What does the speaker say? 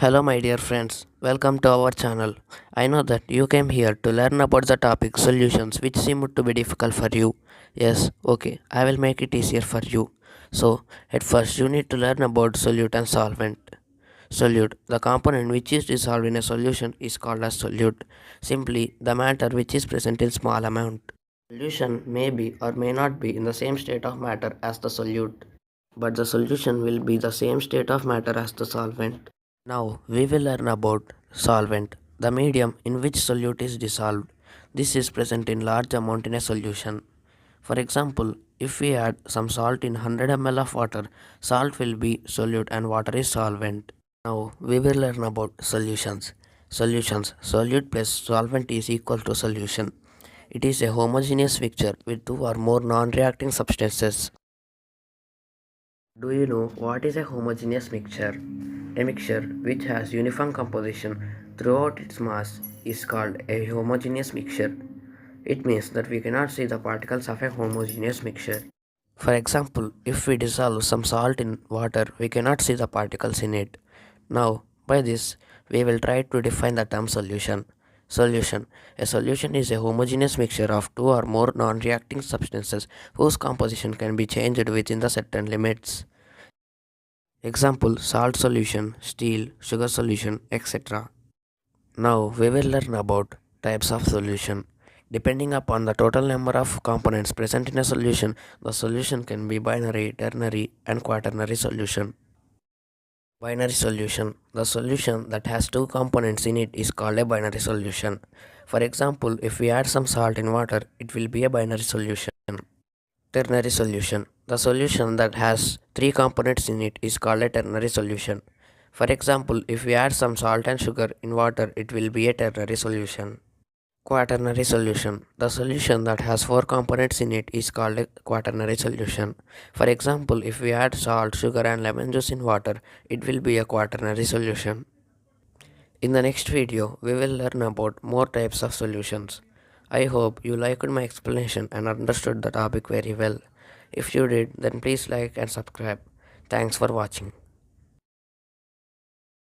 Hello, my dear friends. Welcome to our channel. I know that you came here to learn about the topic solutions which seemed to be difficult for you. Yes, okay, I will make it easier for you. So, at first, you need to learn about solute and solvent. Solute, the component which is dissolved in a solution, is called as solute. Simply, the matter which is present in small amount. Solution may be or may not be in the same state of matter as the solute, but the solution will be the same state of matter as the solvent. Now we will learn about solvent, the medium in which solute is dissolved. This is present in large amount in a solution. For example, if we add some salt in 100 ml of water, salt will be solute and water is solvent. Now we will learn about solutions. Solutions, solute plus solvent is equal to solution. It is a homogeneous mixture with two or more non-reacting substances. Do you know what is a homogeneous mixture? A mixture which has uniform composition throughout its mass is called a homogeneous mixture. It means that we cannot see the particles of a homogeneous mixture. For example, if we dissolve some salt in water, we cannot see the particles in it. Now, by this, we will try to define the term solution. Solution. A solution is a homogeneous mixture of two or more non-reacting substances whose composition can be changed within the certain limits. Example, salt solution, steel, sugar solution, etc. Now we will learn about types of solution. Depending upon the total number of components present in a solution, the solution can be binary, ternary, and quaternary solution. Binary solution. The solution that has two components in it is called a binary solution. For example, if we add some salt in water, it will be a binary solution. Ternary solution. The solution that has three components in it is called a ternary solution. For example, if we add some salt and sugar in water, it will be a ternary solution. Quaternary solution. The solution that has four components in it is called a quaternary solution. For example, if we add salt, sugar, and lemon juice in water, it will be a quaternary solution. In the next video, we will learn about more types of solutions. I hope you liked my explanation and understood the topic very well. If you did, then please like and subscribe. Thanks for watching.